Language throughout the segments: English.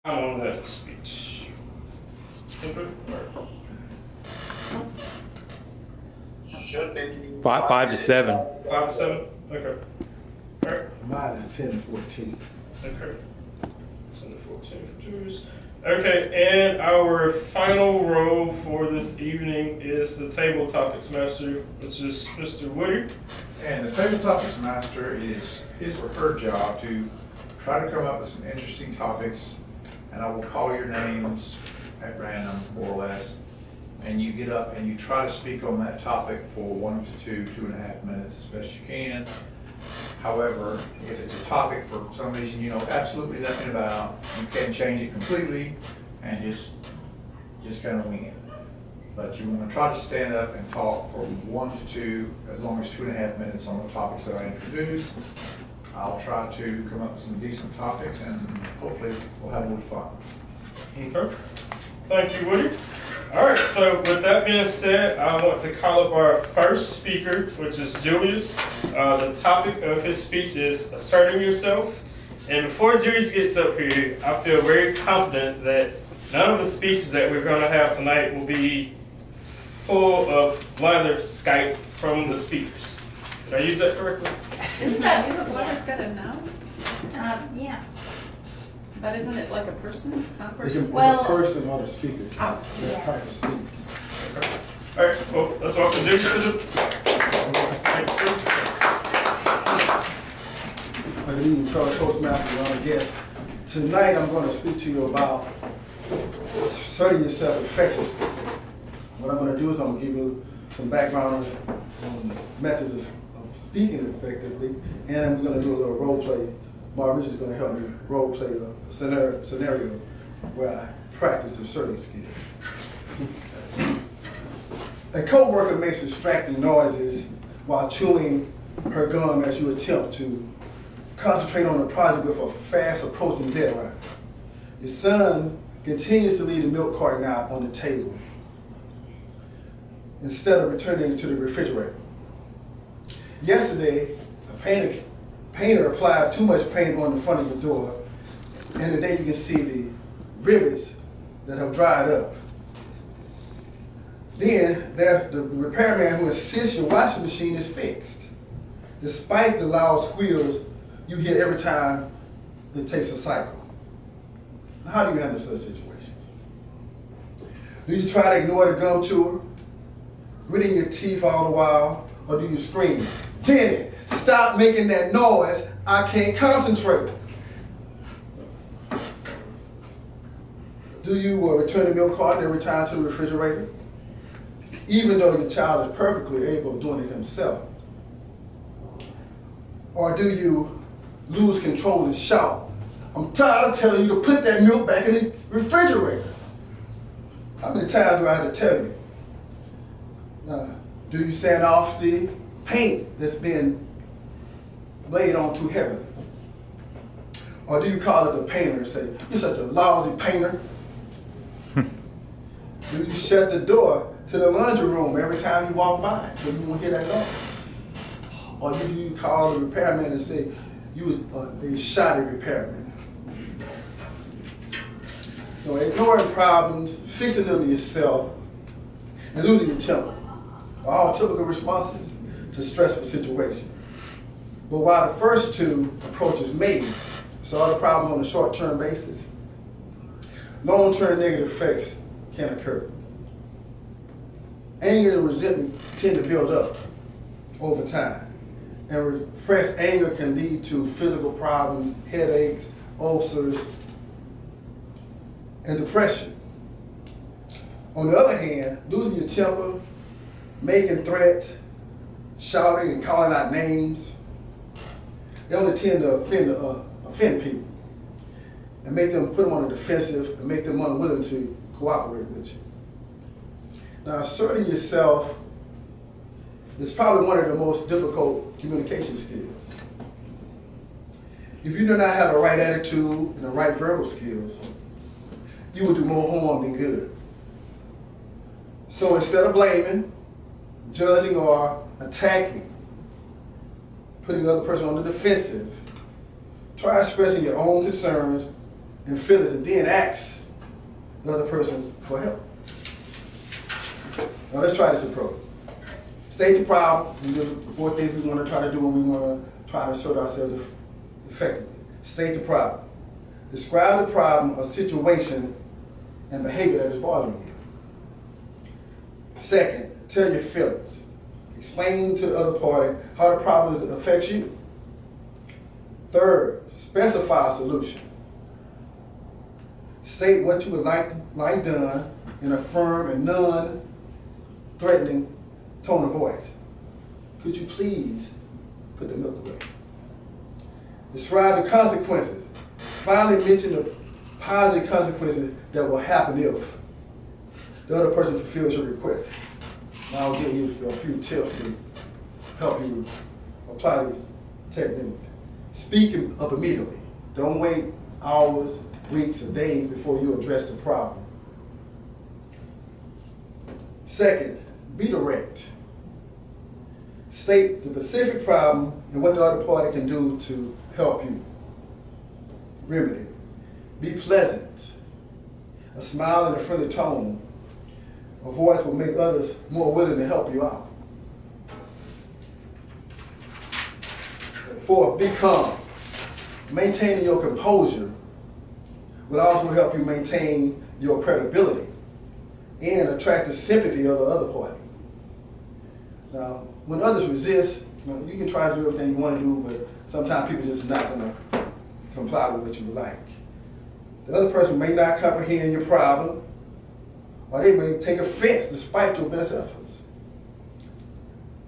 On that speech. Should be. 5 to 7. 5 to 7? Okay. All right. Mine is 10 to 14. Okay. 10 to 14 for Jews. Okay, and our final role for this evening is the table topics master, which is Mr. Woody. And the table topics master is his or her job to try to come up with some interesting topics, and I will call your names at random, more or less, and you get up and you try to speak on that topic for 1 to 2.5 minutes as best you can. However, if it's a topic for some reason you know absolutely nothing about, you can change it completely and just kind of wing it. But you want to try to stand up and talk for 1 to 2, as long as 2.5 minutes on the topics that I introduce. I'll try to come up with some decent topics, and hopefully we'll have a little fun. Okay. Thank you, Woody. All right, so with that being said, I want to call up our first speaker, which is Julius. The topic of his speech is asserting yourself. And before Julius gets up here, I feel very confident that none of the speeches that we're going to have tonight will be full of leather Skype from the speakers. Did I use that correctly? Isn't Leather's got a noun? Yeah. But isn't it like a person? It's not a It's person. a person or the speaker. Oh, That type of speakers. All right, well, let's welcome Julius to the... Thank you, sir. Good evening, fellow Toastmasters and other guests. Tonight I'm going to speak to you about asserting yourself effectively. What I'm going to do is I'm going to give you some background on the methods of speaking effectively, and we're going to do a little role play. Mark is going to help me role play a scenario where I practice asserting skills. A co-worker makes distracting noises while chewing her gum as you attempt to concentrate on the project with a fast approaching deadline. Your son continues to leave the milk carton out on the table instead of returning to the refrigerator. Yesterday, a painter applied too much paint on the front of the door, and today you can see the rivets that have dried up. Then the repairman who insists your washing machine is fixed, despite the loud squeals you hear every time it takes a cycle. Now, how do you handle such situations? Do you try to ignore the gum chewer, gritting your teeth all the while, or do you scream, "Jenny, stop making that noise, I can't concentrate"? Do you return the milk carton every time to the refrigerator, even though your child is perfectly able of doing it himself? Or do you lose control and shout, "I'm tired of telling you to put that milk back in the refrigerator"? How many times do I have to tell you? Do you sand off the paint that's been laid on too heavily? Or do you call up the painter and say, "You're such a lousy painter"? Do you shut the door to the laundry room every time you walk by so you won't hear that noise? Or do you call the repairman and say, "You a shoddy repairman"? So ignoring problems, fixing them yourself, and losing your temper are all typical responses to stressful situations. But while the first two approaches may solve the problem on a short-term basis, long-term negative effects can occur. Anger and resentment tend to build up over time, and repressed anger can lead to physical problems, headaches, ulcers, and depression. On the other hand, losing your temper, making threats, shouting and calling out names, they only tend to offend people and make them put them on the defensive and make them unwilling to cooperate with you. Now, asserting yourself is probably one of the most difficult communication skills. If you do not have the right attitude and the right verbal skills, you will do more harm than good. So instead of blaming, judging, or attacking, putting the other person on the defensive, try expressing your own concerns and feelings and then ask the other person for help. Now let's try this approach. State the problem. These are the 4 things we want to try to do when we want to try to assert ourselves effectively. State the problem. Describe the problem or situation and behavior that is bothering you. Second, tell your feelings. Explain to the other party how the problem affects you. Third, specify a solution. State what you would like done in a firm and non-threatening tone of voice. Could you please put the milk away? Describe the consequences. Finally mention the positive consequences that will happen if the other person fulfills your request. Now I'll give you a few tips to help you apply these techniques. Speak up immediately. Don't wait hours, weeks, or days before you address the problem. Second, be direct. State the specific problem and what the other party can do to help you remedy. Be pleasant. A smile and a friendly tone. A voice will make others more willing to help you out. 4, be calm. Maintaining your composure will also help you maintain your credibility and attract the sympathy of the other party. Now, when others resist, you can try to do everything you want to do, but sometimes people just not going to comply with what you would like. The other person may not comprehend your problem, or they may take offense despite your best efforts.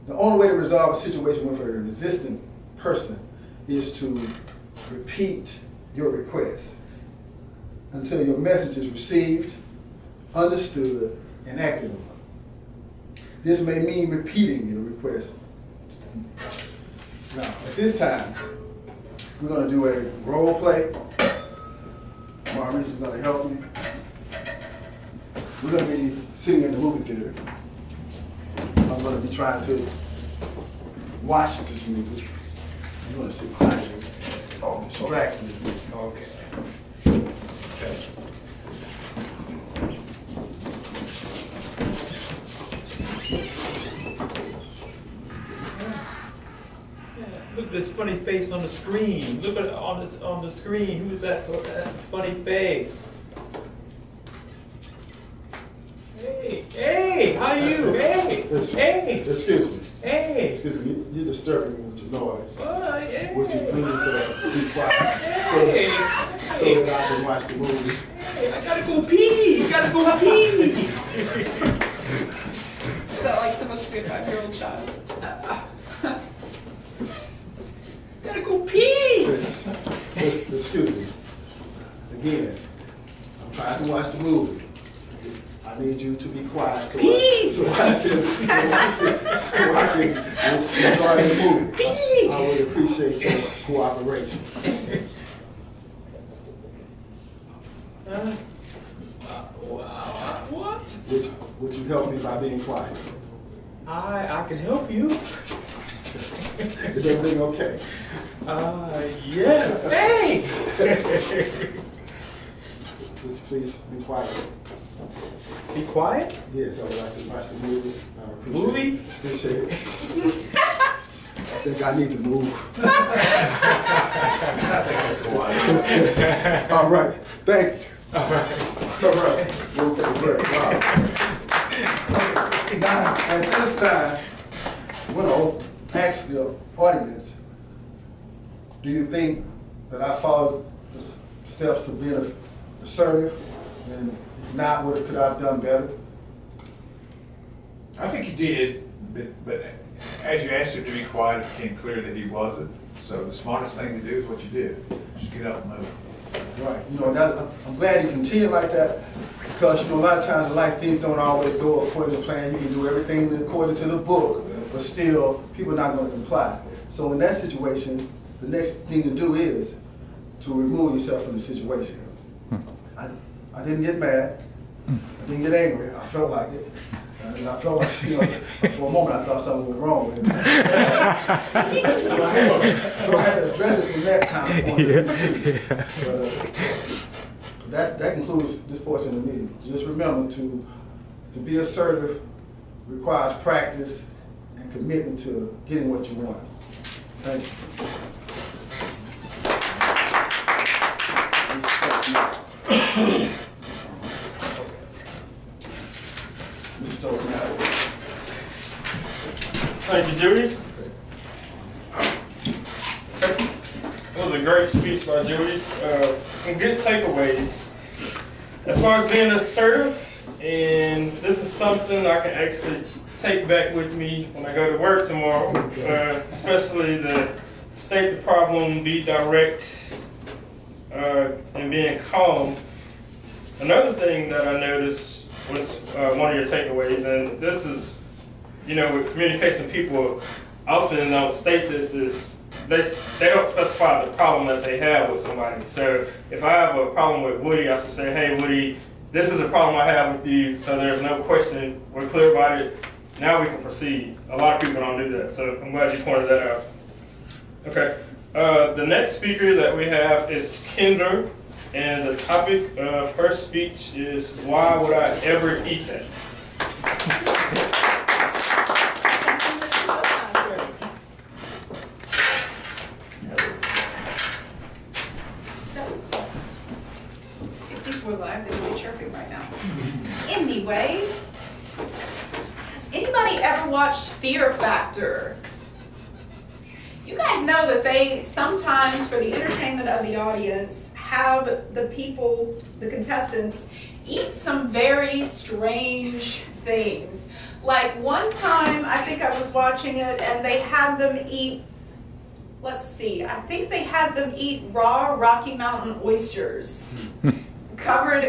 The only way to resolve a situation with a resistant person is to repeat your request until your message is received, understood, and acted on. This may mean repeating your request. Now, at this time, we're going to do a role play. Maurice is going to help me. We're going to be sitting in the movie theater. I'm going to be trying to watch this movie. I'm going to sit behind you. Oh, distract me. Okay. Look at this funny face on the screen. Look at it on the screen. Who is that funny face? Hey, how you? Hey. Excuse me. Hey. Excuse me. You're disturbing me with your noise. Hey. Would you please be quiet Hey. so that I can watch the movie? Hey, I gotta go pee. Gotta go pee. Is that like supposed to be a 5-year-old child? Gotta go pee. Excuse me. Again, I'm trying to watch the movie. I need you to be quiet so I can enjoy the movie. I would appreciate your cooperation. What? Would you help me by being quiet? I can help you. Is everything okay? Yes. Hey. Would you please be quiet? Be quiet. Yes, I would like to watch the movie. Movie? Appreciate it. I think I need to move. All right. Thank you. All right. We'll take a break. Wow. Now, at this time, I'm going to ask the audience, do you think that I followed the steps to being assertive? And if not, what could I have done better? I think you did, but as you asked him to be quiet, it became clear that he wasn't. So the smartest thing to do is what you did. Just get up and move. Right. I'm glad you continue like that because, a lot of times in life things don't always go according to plan. You can do everything according to the book, but still people are not going to comply. So in that situation, the next thing to do is to remove yourself from the situation. I didn't get mad. I didn't get angry. I felt like it. And I felt like, for a moment I thought something was wrong with me. So I had to address it from that kind of point of view. that concludes this portion of the meeting. Just remember to be assertive requires practice and commitment to getting what you want. Thank you. Mr. Toastmaster. Thank you, Julius. That was a great speech by Julius. Some good takeaways. As far as being assertive, and this is something I can actually take back with me when I go to work tomorrow, especially the state the problem, be direct, and being calm. Another thing that I noticed was one of your takeaways, and this is, with communication, people often don't state this, is they don't specify the problem that they have with somebody. So if I have a problem with Woody, I should say, hey Woody, this is a problem I have with you, so there's no question, we're clear about it, now we can proceed. A lot of people don't do that, so I'm glad you pointed that out. Okay, the next speaker that we have is Kendra, and the topic of her speech is, why would I ever eat that? If these were live, they would be chirping right now. Anyway, has anybody ever watched Fear Factor? You guys know that they sometimes, for the entertainment of the audience, have the contestants, eat some very strange things. Like one time, I think I was watching it, and they had them eat, let's see, I think they had them eat raw Rocky Mountain oysters, covered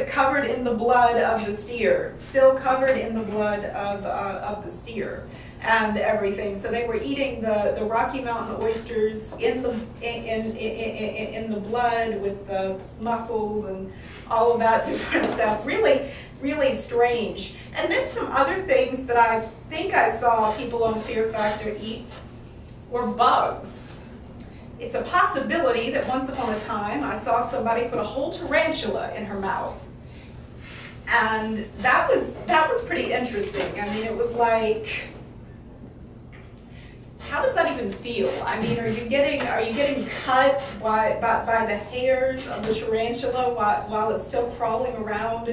in the blood of the steer, still covered in the blood of the steer and everything. So they were eating the Rocky Mountain oysters in the blood with the mussels and all of that different stuff. Really, really strange. And then some other things that I think I saw people on Fear Factor eat were bugs. It's a possibility that once upon a time I saw somebody put a whole tarantula in her mouth. And that was pretty interesting. I mean, it was like, how does that even feel? I mean, are you getting cut by the hairs of the tarantula while it's still crawling around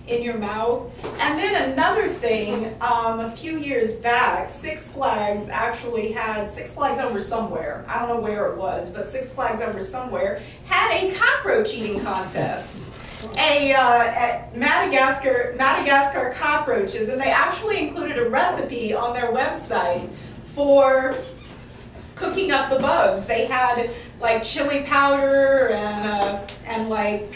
in your mouth? And then another thing, a few years back, Six Flags Over Somewhere, I don't know where it was, but Six Flags Over Somewhere had a cockroach eating contest. Madagascar cockroaches, and they actually included a recipe on their website for cooking up the bugs. They had like chili powder and like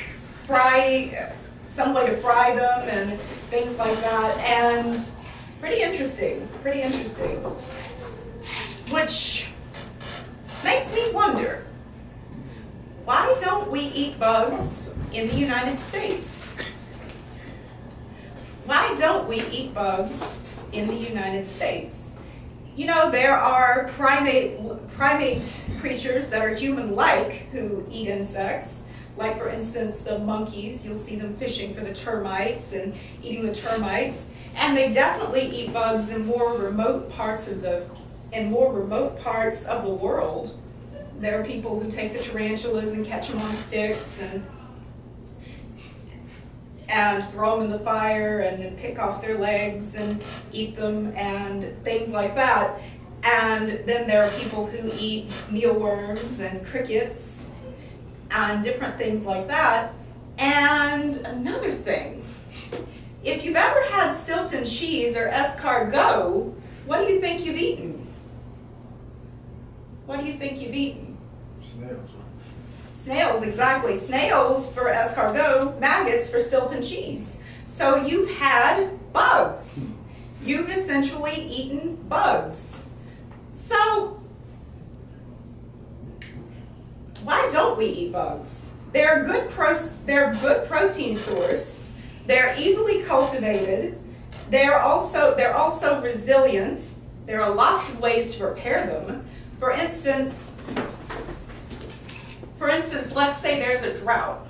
some way to fry them and things like that, and pretty interesting. Which makes me wonder, why don't we eat bugs in the United States? Why don't we eat bugs in the United States? There are primate creatures that are human-like who eat insects. Like, for instance, the monkeys, you'll see them fishing for the termites and eating the termites. And they definitely eat bugs in more remote parts of the world. There are people who take the tarantulas and catch them on sticks and throw them in the fire and then pick off their legs and eat them and things like that. And then there are people who eat mealworms and crickets and different things like that. And another thing, if you've ever had Stilton cheese or escargot, what do you think you've eaten? What do you think you've eaten? Snails. Snails, exactly. Snails for escargot, maggots for Stilton cheese. So you've had bugs. You've essentially eaten bugs. So why don't we eat bugs? They're a good protein source. They're easily cultivated. They're also resilient. There are lots of ways to prepare them. For instance, let's say there's a drought.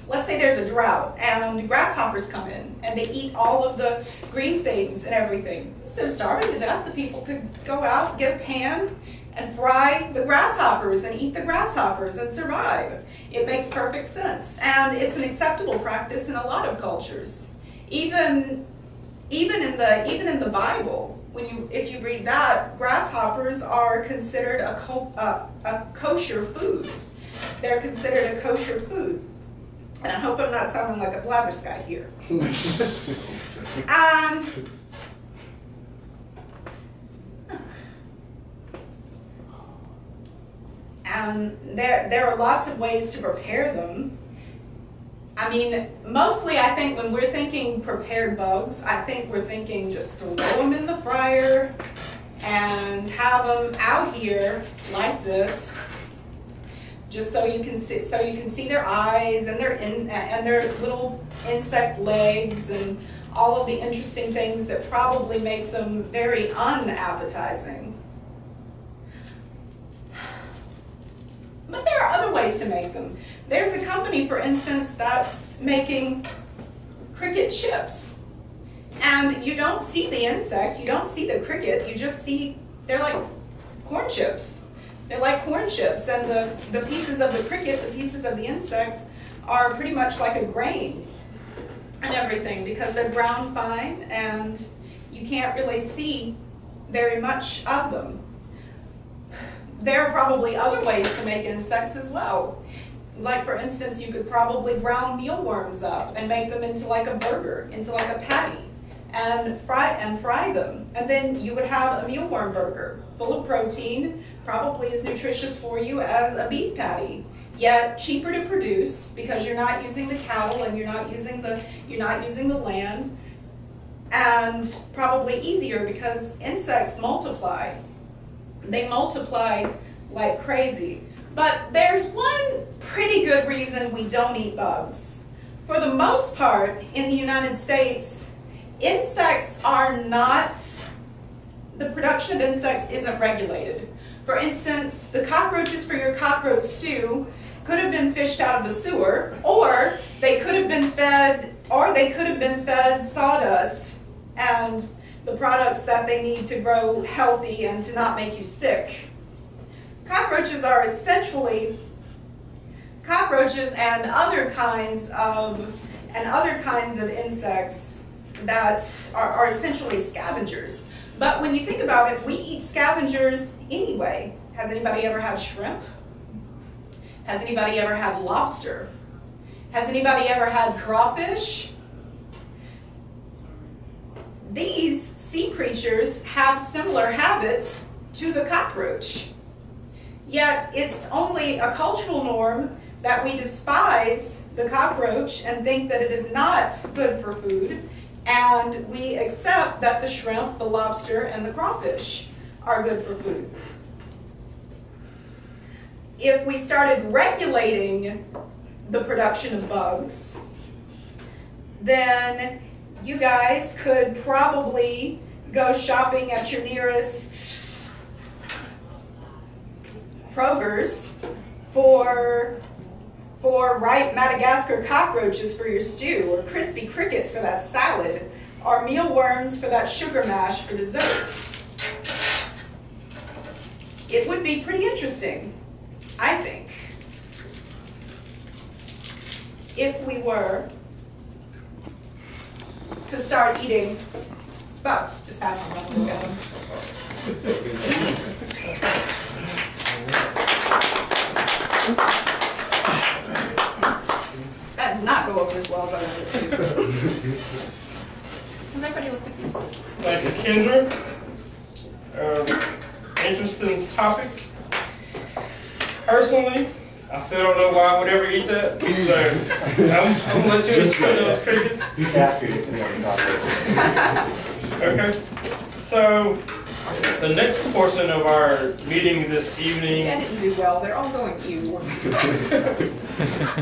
let's say there's a drought and grasshoppers come in and they eat all of the green things and everything. Instead of starving to death, the people could go out, get a pan, and fry the grasshoppers and eat the grasshoppers and survive. It makes perfect sense, and it's an acceptable practice in a lot of cultures. Even in the Bible, if you read that, grasshoppers are considered a kosher food. They're considered a kosher food. And I hope I'm not sounding like a blatherskite here. And there are lots of ways to prepare them. I mean, mostly I think when we're thinking prepared bugs, I think we're thinking just throw them in the fryer and have them out here like this, just so you can see their eyes and their little insect legs and all of the interesting things that probably make them very unappetizing. But there are other ways to make them. There's a company, for instance, that's making cricket chips. And you don't see the insect, you don't see the cricket, you just see, they're like corn chips. They're like corn chips, and the pieces of the cricket, the pieces of the insect, are pretty much like a grain and everything, because they're brown fine and you can't really see very much of them. There are probably other ways to make insects as well. Like, for instance, you could probably brown mealworms up and make them into like a burger, into like a patty, and fry them. And then you would have a mealworm burger full of protein, probably as nutritious for you as a beef patty, yet cheaper to produce because you're not using the cattle and you're not using the land, and probably easier because insects multiply. They multiply like crazy. But there's one pretty good reason we don't eat bugs. For the most part, in the United States, insects are not, the production of insects isn't regulated. For instance, the cockroaches for your cockroach stew could have been fished out of the sewer, or they could have been fed sawdust and the products that they need to grow healthy and to not make you sick. Cockroaches are essentially, cockroaches and other kinds of insects that are essentially scavengers. But when you think about it, we eat scavengers anyway. Has anybody ever had shrimp? Has anybody ever had lobster? Has anybody ever had crawfish? These sea creatures have similar habits to the cockroach. Yet it's only a cultural norm that we despise the cockroach and think that it is not good for food, and we accept that the shrimp, the lobster, and the crawfish are good for food. If we started regulating the production of bugs, then you guys could probably go shopping at your nearest Kroger's for ripe Madagascar cockroaches for your stew, or crispy crickets for that salad, or mealworms for that sugar mash for dessert. It would be pretty interesting, I think, if we were to start eating bugs. Just pass them around and look at them. That did not go over as well as I wanted it to. Does everybody look at these? Thank you, Kendra. Interesting topic. Personally, I still don't know why I would ever eat that, so I'm gonna let you explain those crickets. Okay, so the next portion of our meeting this evening. Yeah, didn't do well. They're all going ew.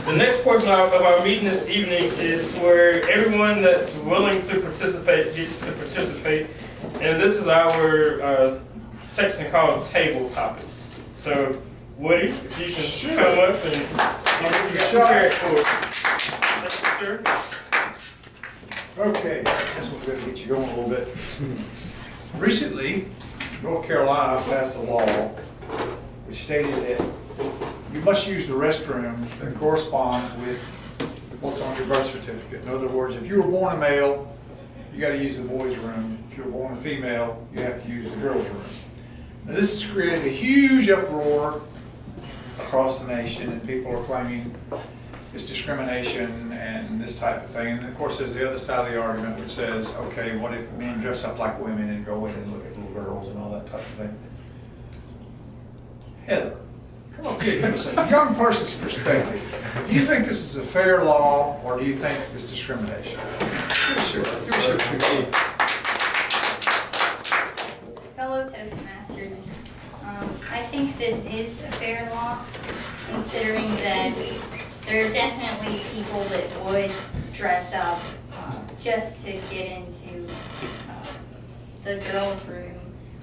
The next portion of our meeting this evening is where everyone that's willing to participate gets to participate, and this is our section called Table Topics. So, Woody, if you can come up and get prepared for us. sir. Okay, I guess we're going to get you going a little bit. Recently, North Carolina passed a law which stated that you must use the restroom that corresponds with what's on your birth certificate. In other words, if you were born a male, you got to use the boys' room. If you were born a female, you have to use the girls' room. Now, this has created a huge uproar across the nation, and people are claiming it's discrimination and this type of thing. And of course, there's the other side of the argument which says, okay, what if men dress up like women and go in and look at little girls and all that type of thing? Heather, come up here, give us a young person's perspective. Do you think this is a fair law, or do you think it's discrimination? Give us your two. Fellow Toastmasters, I think this is a fair law, considering that there are definitely people that would dress up just to get into the girls' room,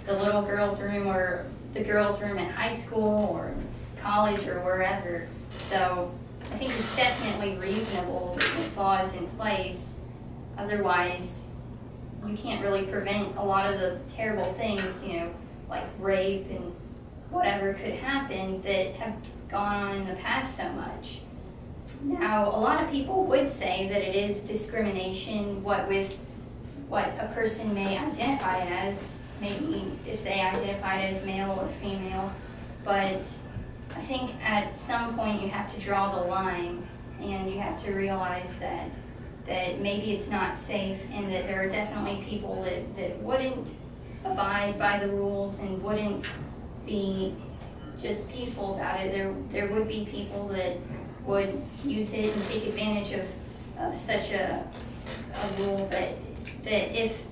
the little girls' room, or the girls' room at high school or college or wherever. So I think it's definitely reasonable that this law is in place. Otherwise, you can't really prevent a lot of the terrible things, like rape and whatever could happen that have gone on in the past so much. Now, a lot of people would say that it is discrimination, what a person may identify as, maybe if they identified as male or female, but I think at some point you have to draw the line, and you have to realize that maybe it's not safe, and that there are definitely people that wouldn't abide by the rules and wouldn't be just peaceful about it. There would be people that would use it and take advantage of such a rule, but that if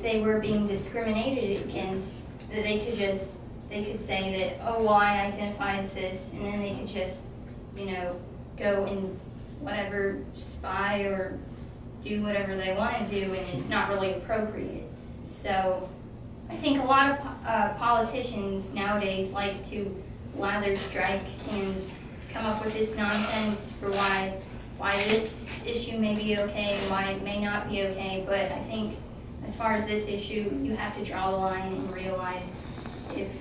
they were being discriminated against, that they could say that, oh, well, I identify as this, and then they could just, go and whatever, spy or do whatever they want to do, and it's not really appropriate. So I think a lot of politicians nowadays like to lather strike and come up with this nonsense for why this issue may be okay and why it may not be okay. But I think as far as this issue, you have to draw the line and realize if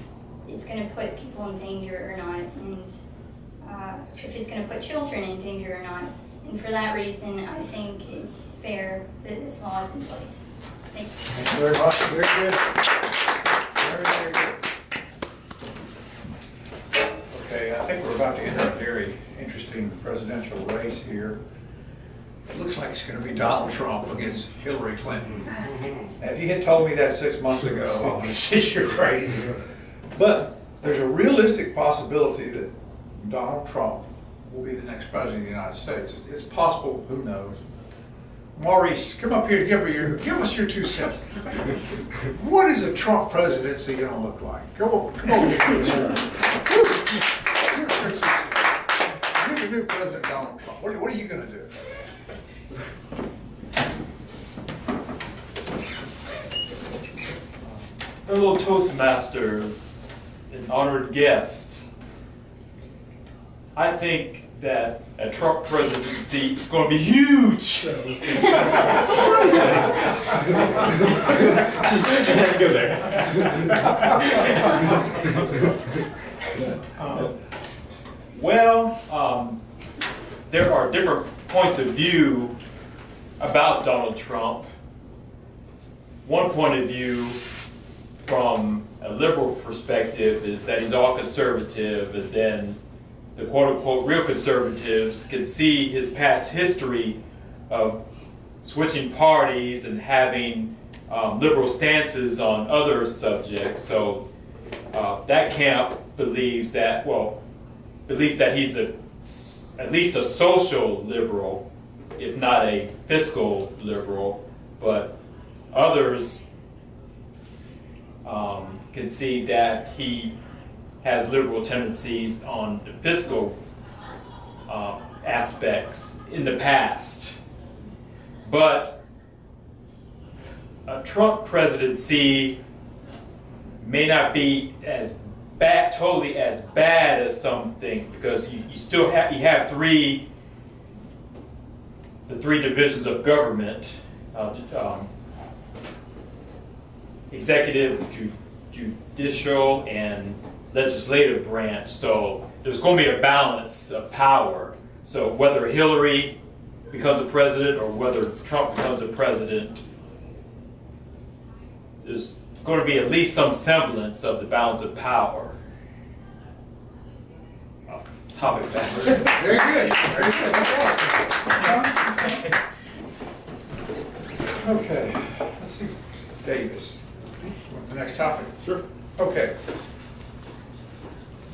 it's going to put people in danger or not, and if it's going to put children in danger or not. And for that reason, I think it's fair that this law is in place. Thank you. Thank you very much. Very good. Very, very good. Okay, I think we're about to enter a very interesting presidential race here. It looks like it's going to be Donald Trump against Hillary Clinton. Now, if you had told me that 6 months ago, I would have said you're crazy. But there's a realistic possibility that Donald Trump will be the next president of the United States. It's possible, who knows. Maurice, come up here to give us your 2 cents. What is a Trump presidency going to look like? Come over here. You're the new President Donald Trump. What are you going to do? Fellow Toastmasters and honored guest, I think that a Trump presidency is going to be huge. Just go there. There are different points of view about Donald Trump. One point of view from a liberal perspective is that he's all conservative, and then the quote-unquote real conservatives can see his past history of switching parties and having liberal stances on other subjects. So that camp believes that he's at least a social liberal, if not a fiscal liberal. But others can see that he has liberal tendencies on the fiscal aspects in the past. But a Trump presidency may not be as bad, totally as bad as some think, because you have the the three divisions of government, executive, judicial, and legislative branch. So there's going to be a balance of power. So whether Hillary becomes a president or whether Trump becomes a president, there's going to be at least some semblance of the balance of power. Topic master. Very good, very good. Okay, let's see, Davis, want the next topic? Sure. Okay.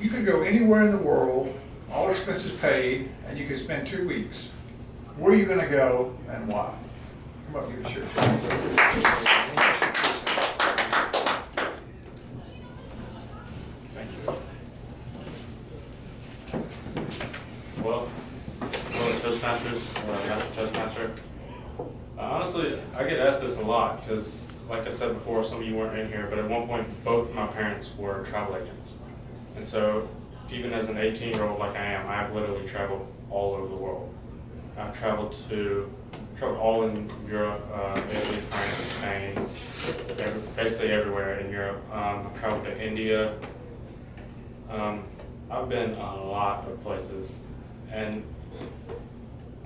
You could go anywhere in the world, all expenses paid, and you could spend 2 weeks. Where are you gonna go and why? Come up, give us your Thank you. Well, Toastmasters, Master Toastmaster. Honestly, I get asked this a lot because, like I said before, some of you weren't in here, but at one point, both of my parents were travel agents. And so, even as an 18-year-old like I am, I've literally traveled all over the world. I've traveled all in Europe, Italy, France, Spain, basically everywhere in Europe. I've traveled to India. I've been a lot of places, and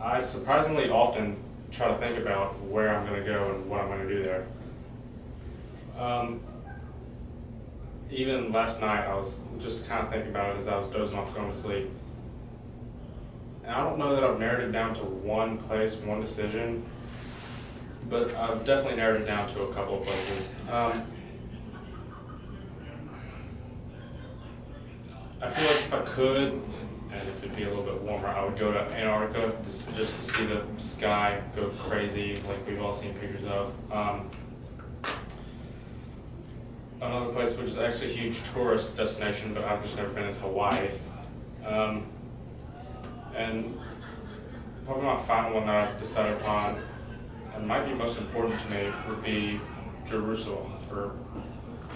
I surprisingly often try to think about where I'm going to go and what I'm going to do there. Even last night, I was just kind of thinking about it as I was dozing off going to sleep. And I don't know that I've narrowed it down to one place, one decision, but I've definitely narrowed it down to a couple of places. I feel like if I could, and if it'd be a little bit warmer, I would go to Antarctica just to see the sky go crazy like we've all seen pictures of. Another place which is actually a huge tourist destination, but I've just never been, is Hawaii. And probably my final one that I've decided upon, and might be most important to me, would be Jerusalem, or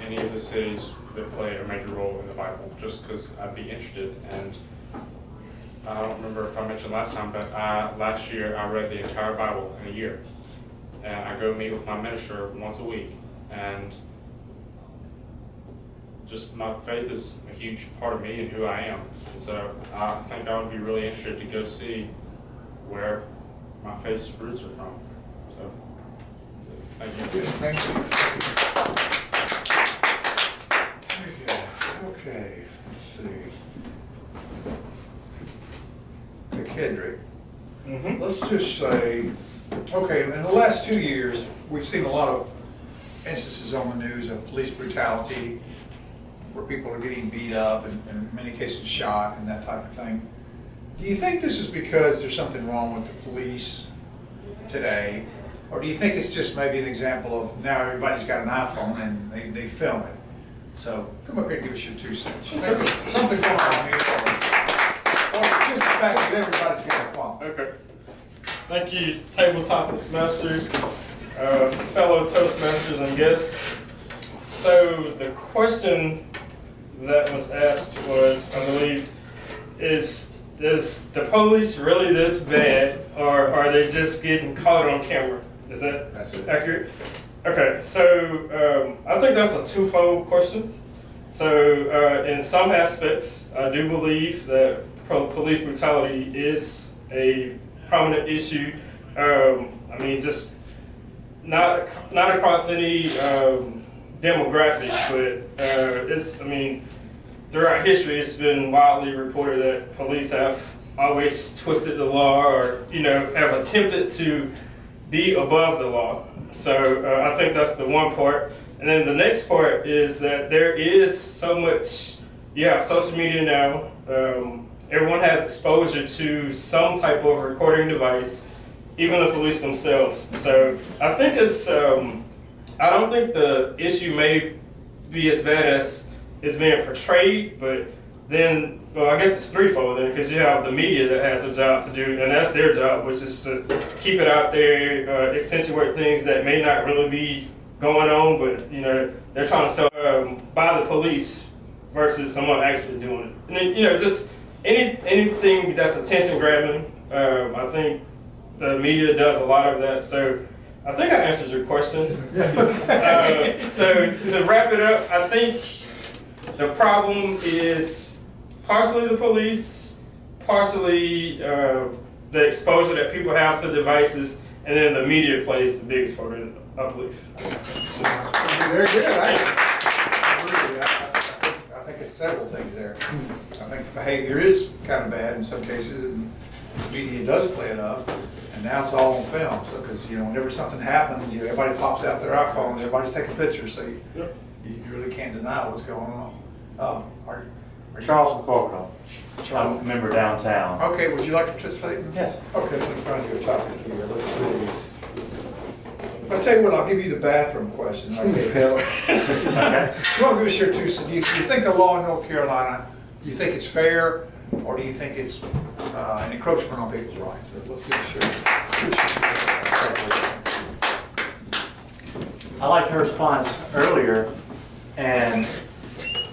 any of the cities that play a major role in the Bible, just because I'd be interested. And I don't remember if I mentioned last time, but last year I read the entire Bible in a year. And I go meet with my minister once a week. And just my faith is a huge part of me and who I am. And so I think I would be really interested to go see where my faith's roots are from. So, thank you. Thank you. Okay, let's see. McKendrick, let's just say, okay, in the last 2 years, we've seen a lot of instances on the news of police brutality, where people are getting beat up and in many cases shot and that type of thing. Do you think this is because there's something wrong with the police today? Or do you think it's just maybe an example of now everybody's got an iPhone and they film it? So come up here and give us your 2 cents. You think there's something going on here? Or it's just the fact that everybody's got a phone? Okay. Thank you, Tabletop Masters, fellow Toastmasters and guests. So the question that was asked was, I believe, is the police really this bad, or are they just getting caught on camera? Is that accurate? Okay, so I think that's a twofold question. So in some aspects, I do believe that police brutality is a prominent issue. I mean, just not across any demographic, but I mean, throughout history, it's been widely reported that police have always twisted the law, or have attempted to be above the law. So I think that's the one part. And then the next part is that there is so much, social media now. Everyone has exposure to some type of recording device, even the police themselves. So I think it's, I don't think the issue may be as bad as it's being portrayed, but then, well, I guess it's threefold then, because you have the media that has a job to do, and that's their job, which is to keep it out there, accentuate things that may not really be going on, but they're trying to sell by the police versus someone actually doing it. And then, just anything that's attention grabbing, I think the media does a lot of that. So I think I answered your question. So to wrap it up, I think the problem is partially the police, partially the exposure that people have to devices, and then the media plays the biggest part of it, I believe. Very good. I think it's several things there. I think the behavior is kind of bad in some cases, and the media does play it up, and now it's all on film. So, because whenever something happens, everybody pops out their iPhone, everybody's taking pictures, so you really can't deny what's going on. Charles McCorkle, I'm a member downtown. Okay, would you like to participate? Yes. Okay, let me find you a topic here. Let's see. I'll tell you what, I'll give you the bathroom question. I gave Heather. Okay. You want to give us your 2 cents? Do you think the law in North Carolina, do you think it's fair, or do you think it's an encroachment on people's rights? So let's give us your. I liked her response earlier, and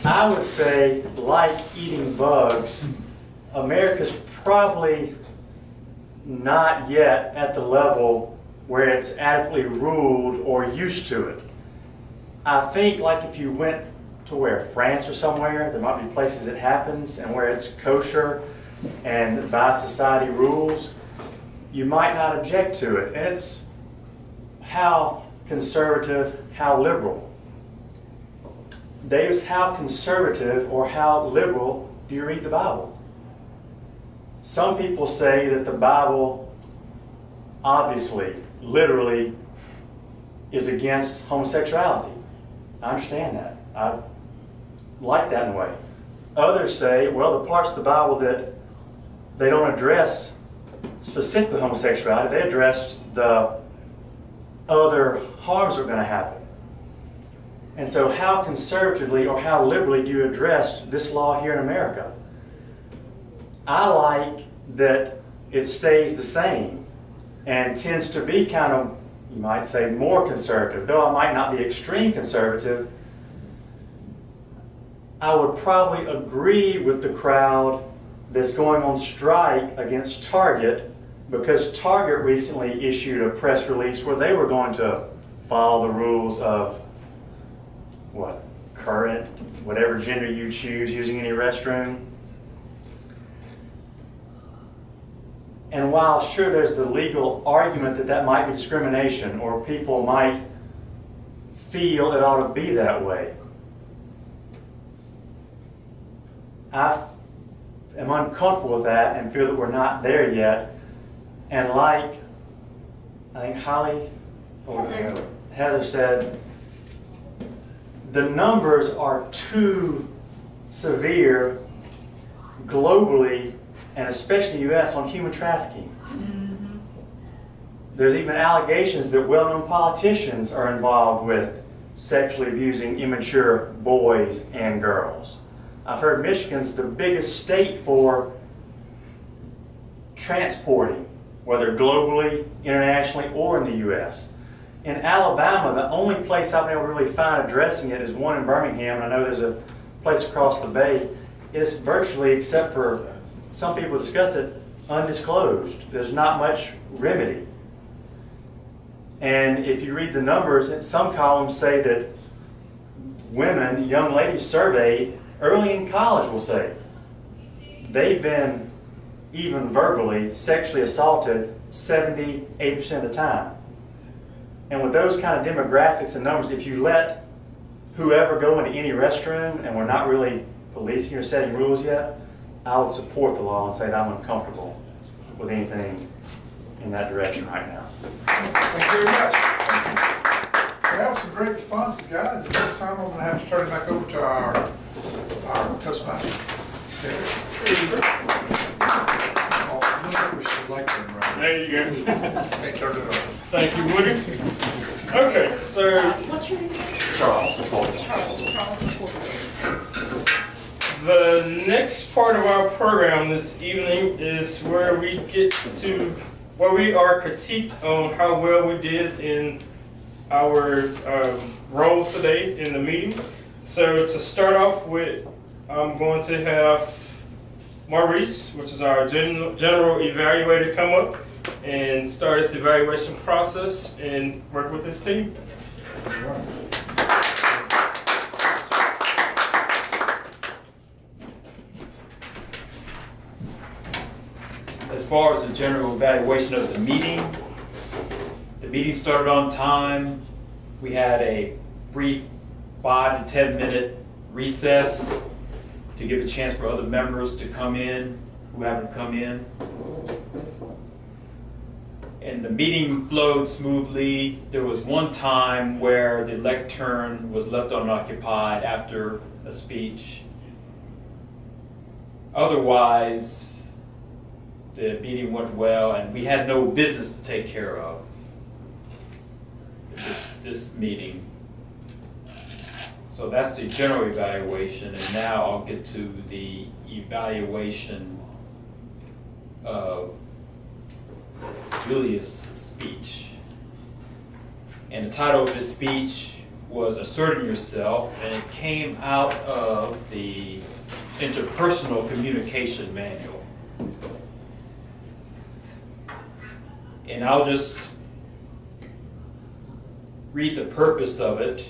I would say, like eating bugs, America's probably not yet at the level where it's adequately ruled or used to it. I think like if you went to where, France or somewhere, there might be places it happens and where it's kosher and by society rules, you might not object to it. And it's how conservative, how liberal. Davis, how conservative or how liberal do you read the Bible? Some people say that the Bible obviously, literally, is against homosexuality. I understand that. I like that in a way. Others say, well, the parts of the Bible that they don't address specifically homosexuality, they addressed the other harms that are going to happen. And so how conservatively or how liberally do you address this law here in America? I like that it stays the same and tends to be kind of, you might say, more conservative. Though I might not be extreme conservative, I would probably agree with the crowd that's going on strike against Target because Target recently issued a press release where they were going to follow the rules of current, whatever gender you choose, using any restroom. And while sure there's the legal argument that that might be discrimination or people might feel it ought to be that way, I am uncomfortable with that and feel that we're not there yet. And like I think Holly or Heather said, the numbers are too severe globally and especially U.S. on human trafficking. Mm-hmm. There's even allegations that well-known politicians are involved with sexually abusing immature boys and girls. I've heard Michigan's the biggest state for transporting, whether globally, internationally, or in the U.S. In Alabama, the only place I've been able to really find addressing it is one in Birmingham, and I know there's a place across the bay. It is virtually, except for some people discuss it, undisclosed. There's not much remedy. And if you read the numbers, some columns say that women, young ladies surveyed early in college will say they've been even verbally sexually assaulted 70, 80% of the time. And with those kind of demographics and numbers, if you let whoever go into any restroom and we're not really policing or setting rules yet, I would support the law and say that I'm uncomfortable with anything in that direction right now. Thank you very much. That was some great responses, guys. At this time, I'm going to have to turn it back over to our Toastmasters. There you go. Okay, turn it over. Thank you, Woody. Okay, so What's your name? Charles. Charles. the next part of our program this evening is where we are critiqued on how well we did in our roles today in the meeting. So to start off with, I'm going to have Maurice, which is our general evaluator, come up and start his evaluation process and work with his team. As far as the general evaluation of the meeting started on time. We had a brief 5 to 10 minute recess to give a chance for other members to come in who haven't come in. And the meeting flowed smoothly. There was one time where the lectern was left unoccupied after a speech. Otherwise, the meeting went well, and we had no business to take care of this meeting. So that's the general evaluation, and now I'll get to the evaluation of Julius' speech. And the title of his speech was Asserting Yourself, and it came out of the Interpersonal Communication Manual. And I'll just read the purpose of it.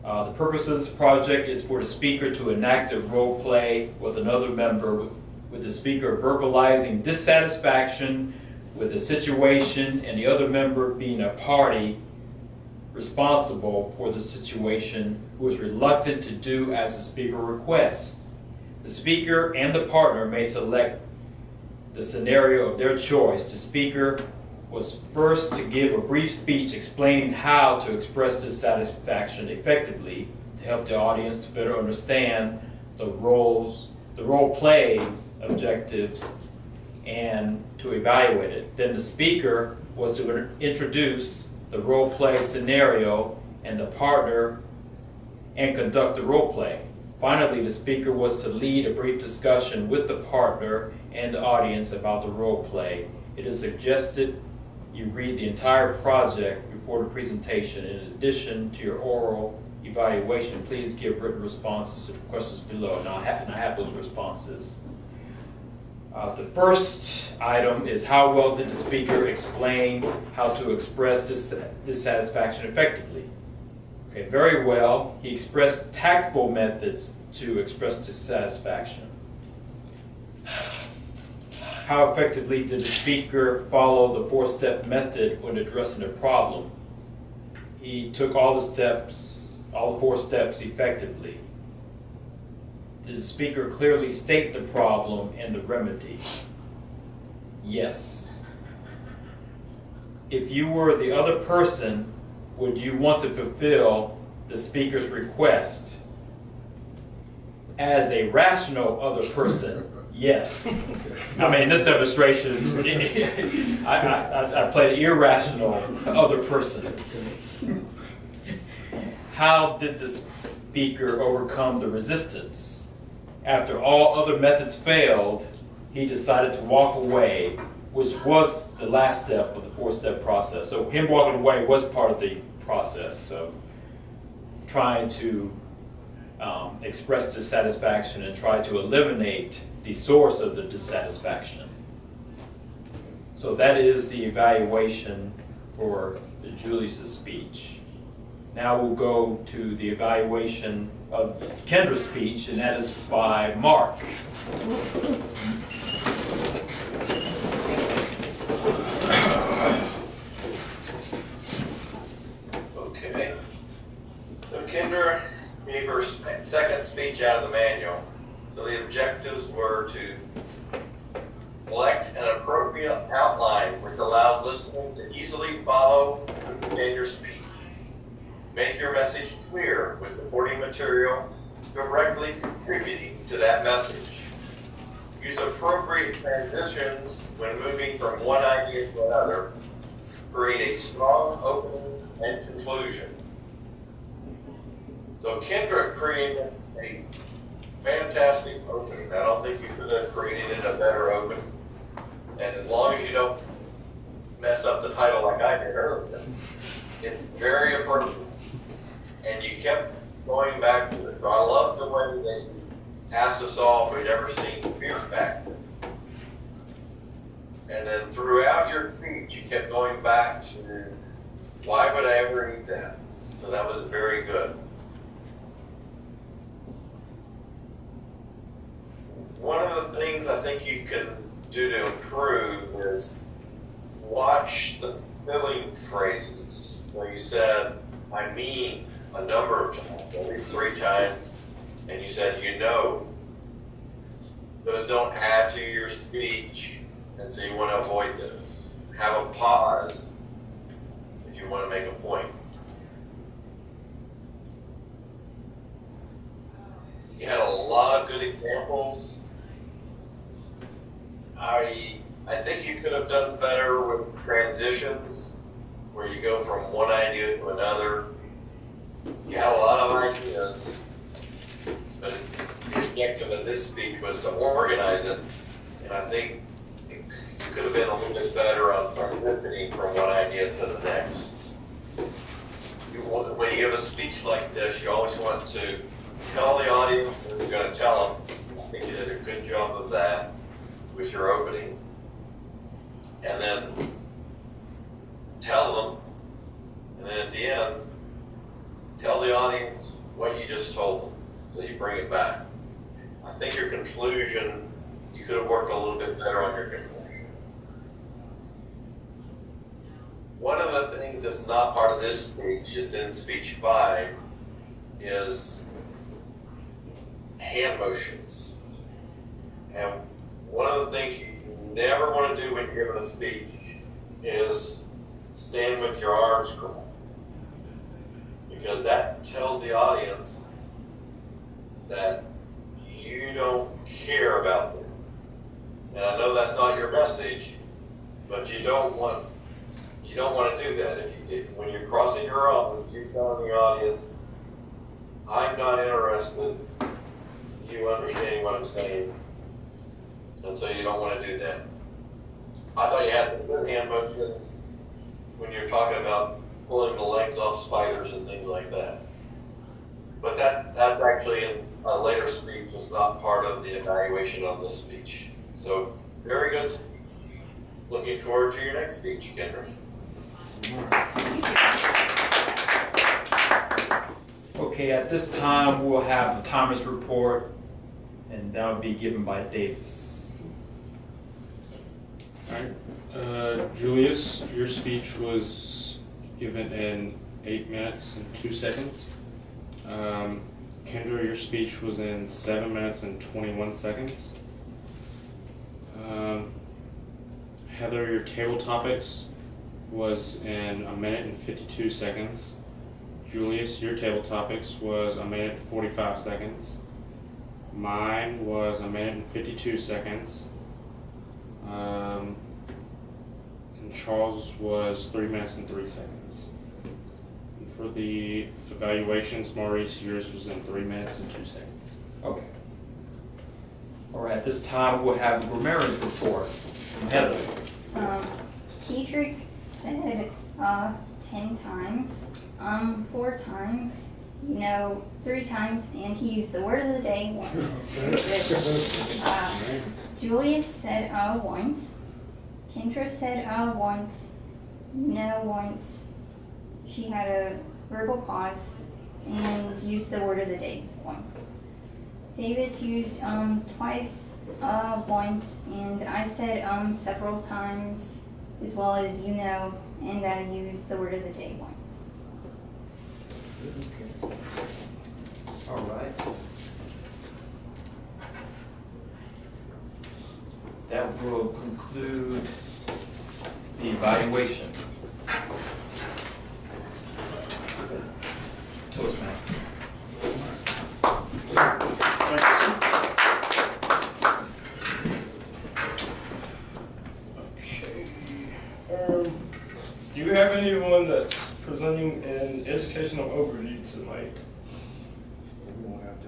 The purpose of this project is for the speaker to enact a role play with another member, with the speaker verbalizing dissatisfaction with the situation and the other member being a party responsible for the situation who is reluctant to do as the speaker requests. The speaker and the partner may select the scenario of their choice. The speaker was first to give a brief speech explaining how to express dissatisfaction effectively to help the audience to better understand the role play's objectives and to evaluate it. Then the speaker was to introduce the role play scenario and the partner and conduct the role play. Finally, the speaker was to lead a brief discussion with the partner and the audience about the role play. It is suggested you read the entire project before the presentation. In addition to your oral evaluation, please give written responses to the questions below. Now I have those responses. The first item is how well did the speaker explain how to express dissatisfaction effectively? Okay, very well. He expressed tactful methods to express dissatisfaction. How effectively did the speaker follow the 4-step method when addressing a problem? He took all the 4 steps effectively. Did the speaker clearly state the problem and the remedy? Yes. If you were the other person, would you want to fulfill the speaker's request? As a rational other person, yes. I mean, in this demonstration, I played an irrational other person. How did the speaker overcome the resistance? After all other methods failed, he decided to walk away, which was the last step of the 4-step process. So him walking away was part of the process. So trying to express dissatisfaction and try to eliminate the source of the dissatisfaction. So that is the evaluation for Julius' speech. Now we'll go to the evaluation of Kendra's speech, and that is by Mark. Okay. So Kendra gave her second speech out of the manual. So the objectives were to select an appropriate outline which allows listeners to easily follow and understand your speech. Make your message clear with supporting material directly contributing to that message. Use appropriate transitions when moving from one idea to another. Create a strong opening and conclusion. So Kendra created a fantastic opening. I don't think you could have created a better opening. And as long as you don't mess up the title like I did earlier, it's very appropriate. And you kept going back to it. So I love the way that you asked us all if we'd ever seen Fear Factor. And then throughout your speech, you kept going back to, why would I ever eat that? So that was very good. One of the things I think you can do to improve is watch the filling phrases where you said, I mean, a number of times, at least 3 times, and you said, you know. Those don't add to your speech, and so you want to avoid those. Have a pause if you want to make a point. You had a lot of good examples. I think you could have done better with transitions, where you go from one idea to another. You had a lot of ideas, but the objective of this speech was to organize it, and I think you could have been a little bit better on transitioning from one idea to the next. When you give a speech like this, you always want to tell the audience what you're going to tell them. I think you did a good job of that with your opening. And then tell them, and then at the end, tell the audience what you just told them, so you bring it back. I think your conclusion, you could have worked a little bit better on your conclusion. One of the things that's not part of this speech, it's in speech 5, is hand motions. And one of the things you never want to do when you're giving a speech is stand with your arms crossed, because that tells the audience that you don't care about them. And I know that's not your message, but you don't want to do that. If when you're crossing your arms, you're telling the audience, I'm not interested in you understanding what I'm saying. And so you don't want to do that. I thought you had the good hand motions when you're talking about pulling the legs off spiders and things like that. But that's actually in a later speech. It's not part of the evaluation on this speech. So very good speech. Looking forward to your next speech, Kendra. Okay, at this time, we'll have the Thomas report, and that will be given by Davis. Alright, Julius, your speech was given in 8 minutes and 2 seconds. Kendra, your speech was in 7 minutes and 21 seconds. Heather, your table topics was in 1 minute and 52 seconds. Julius, your table topics was 1 minute and 45 seconds. Mine was 1 minute and 52 seconds. And Charles was 3 minutes and 3 seconds. And for the evaluations, Maurice, yours was in 3 minutes and 2 seconds. Okay. All right, at this time, we'll have Ramirez's report from Heather. Kedrick said 10 times, 4 times, 3 times, and he used the word of the day once. Julius said once. Kendra said once. No once. She had a verbal pause and used the word of the day once. Davis used twice, once, and I said several times, as well as and I used the word of the day once. Okay. All right. That will conclude the evaluation. Toastmaster. Thank you, sir. Okay. Do you have anyone that's presenting an educational overview tonight? We won't have to.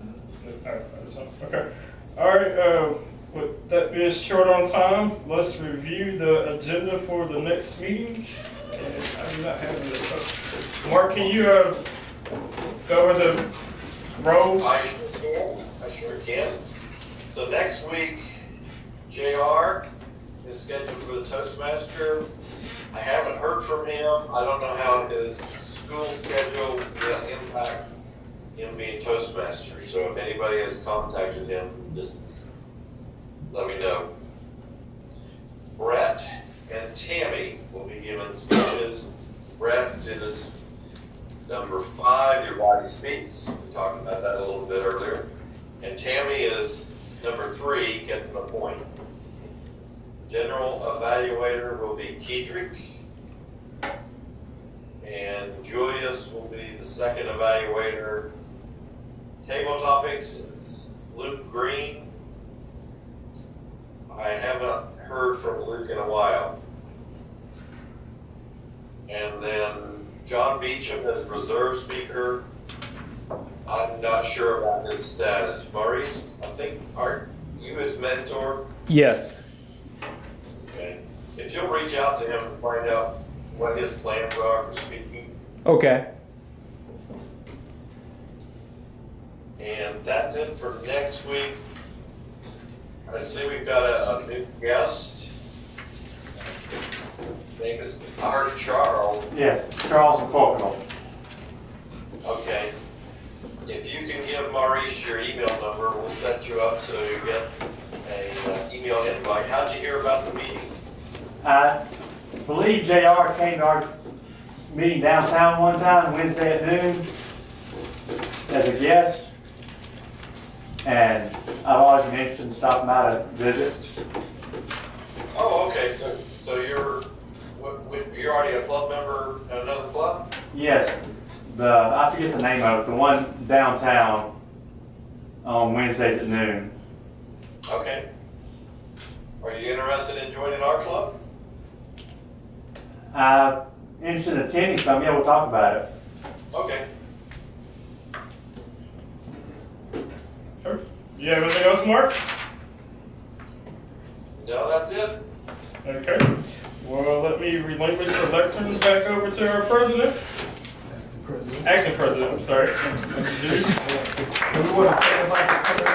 Okay. All right. With that being short on time, let's review the agenda for the next meeting. And I do not have it. Mark, can you go over the roles? I sure can. So next week, JR is scheduled for the Toastmaster. I haven't heard from him. I don't know how his school schedule will impact him being Toastmaster. So if anybody has contacted him, just let me know. Brett and Tammy will be giving speeches. Brett is number 5, Your Body Speaks. We talked about that a little bit earlier. And Tammy is number 3, Getting the Point. General evaluator will be Kedrick. And Julius will be the second evaluator. Table topics is Luke Green. I haven't heard from Luke in a while. And then John Beecham is reserve speaker. I'm not sure about his status. Maurice, I think, aren't you his mentor? Yes. Okay. If you'll reach out to him and find out what his plans are for speaking. Okay. And that's it for next week. I see we've got a new guest. His name is Art Charles. Yes, Charles and Pocono. Okay. If you can give Maurice your email number, we'll set you up so you get a email invite. How'd you hear about the meeting? I believe JR came to our meeting downtown one time, Wednesday at noon, as a guest. And I've always been interested in stopping by to visit. Oh, okay. So you're already a club member at another club? Yes, I forget the name of it, the one downtown on Wednesdays at noon. Okay. Are you interested in joining our club? I'm interested in attending some, yeah, we'll talk about it. Okay. Sure. You have anything else, Mark? No, that's it. Okay. Well, let me relinquish the lectern back over to our president. President. Acting president, I'm sorry. And we want to thank everybody for coming